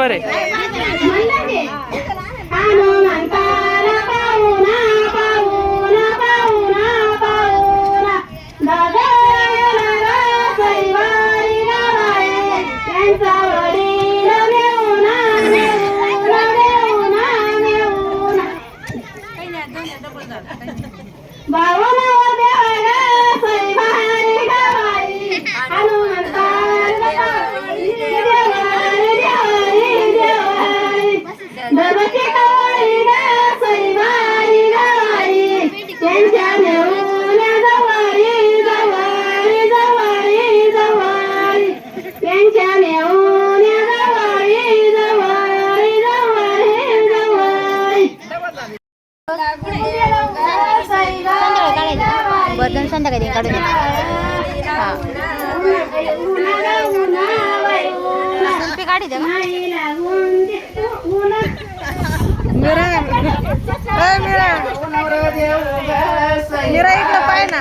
बरोबर आहे. बर्तन संध्याकाळी काढून काढी दे मीरा इकडं पाय ना.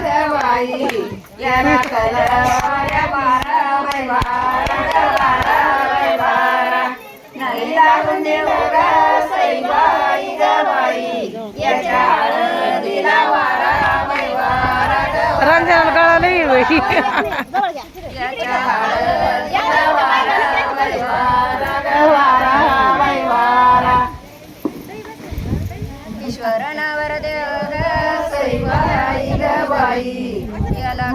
रंजन कळालं ईश्वर नावर देव सैबाई गबाई याला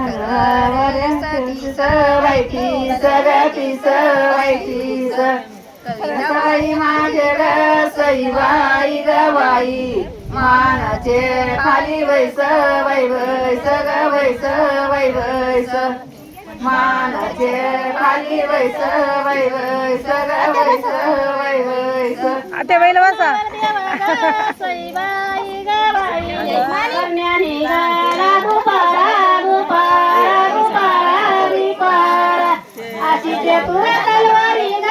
कविताबाई माझे ग सैबाई गबाई मानाचे खाली वैस वै वैस ग वैस वै वैस मानाचे खाली वैस वै वैस ग वैस वै वैस आता बैल बसा. सैबाई गबाई कन्यानी गाला दुपारा दुपारा दुपारा दुपारा आशीचे तुला तलवारी ग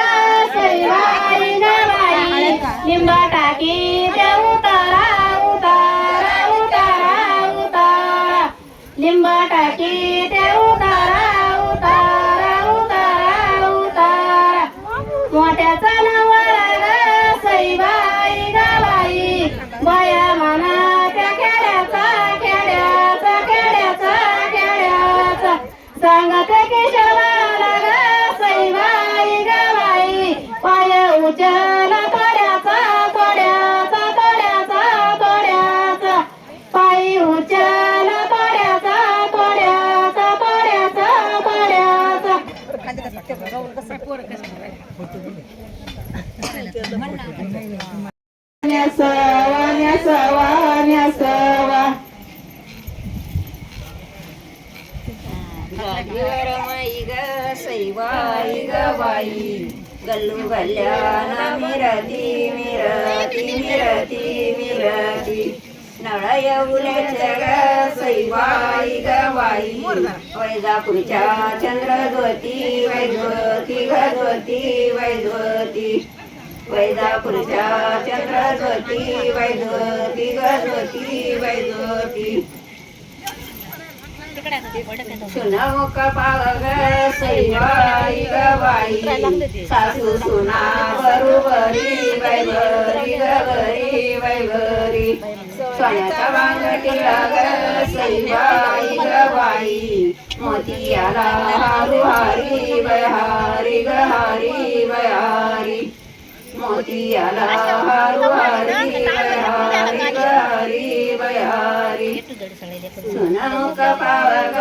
सैबाई गबाई लिंबा टाकी ते उतारा उतारा उतारा उतारा लिंबा टाकी ते उतारा उतारा उतारा उतारा मोठ्याचा नवरा ग सैबाई गबाई बाया मनाच्या खेड्याचा खेड्याचा खेड्याचा खेड्याचा सांगते की शवाला ग सैबाई गबाई पाय उचल थोड्याचा थोड्याचा थोड्याचा थोड्याचा पाय उचल थोड्याचा थोड्याचा थोड्याचा थोड्याचा न्यासवा न्यासवा न्यासवा गाडीवर माई ग सैबाई गबाई गल्लू गल्ल्याना मिरती मिरती मिरती मिरती नळ येऊल्याच्या ग सैबाई गबाई वैजापूरच्या चंद्रज्योती वैज्योती गज्योती वैज्योती वैजापूरच्या चंद्रज्योती वैज्योती गज्योती वैज्योती सुनमुख पाव ग सैबाई गबाई सासू सुना बरोबरी वैभरी गबरी वैभरी सोन्याचा बांगटीला ग सैबाई गबाई मोतियाला हारू हारी बहारी गहारी बहारी मोतियाला हारू हारी बहारी गहारी बहारी सुनमुख पाव ग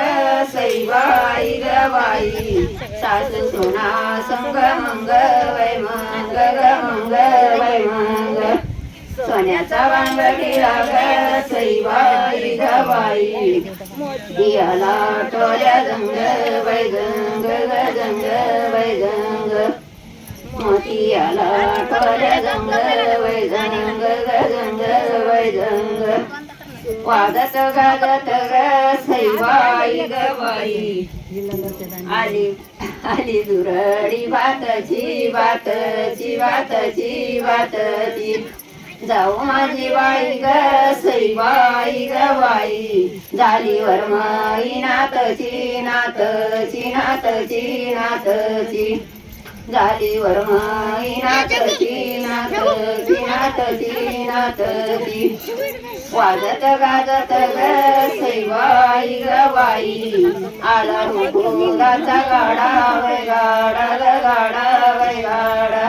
सैबाई गबाई सासू सुना संग मंग वै मंग ग मंग वै मंग सोन्याचा बांगडीला ग सैबाई गबाई दियाला टोल्या गंग वै गंग ग गंग वै गंग मोतियाला टोल्या गंग वै गंग ग गंग वै गंग वागत गागत ग सैबाई गबाई आली आली दुरडी भातची भातची भातची भातची जाऊ माझी बाई ग सैबाई गबाई झाली वरमाई नातची नातची नातची नातची झाली वरमाई नाचती नाचती नाचती नाचती वाजत गाजत ग सैबाई ग बाई आला रुकुलाचा गाडा वै गाडा ग गाडा वै गाडा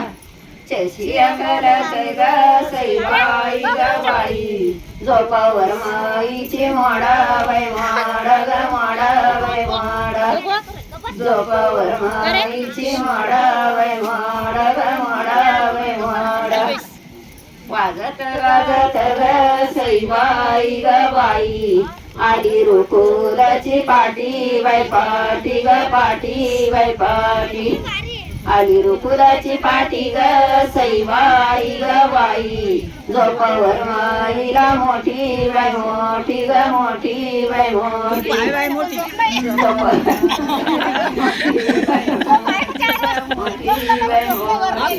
चशिया करत ग सैबाई ग बाई झोपावर माईची माडा वै माडा ग माडा वै माडा झोपावर माईची माडा वै माडा ग माडा वै माडा वाजत गाजत ग सैबाई ग बाई आली रुकुलाची पाटी वै पाटी ग पाटी वै पाटी आली रुकुलाची पाटी ग सैबाई ग बाई झोपावर माईला मोठी वै मोठी ग मोठी वै मोठी झोपावर मोठी वै मोठी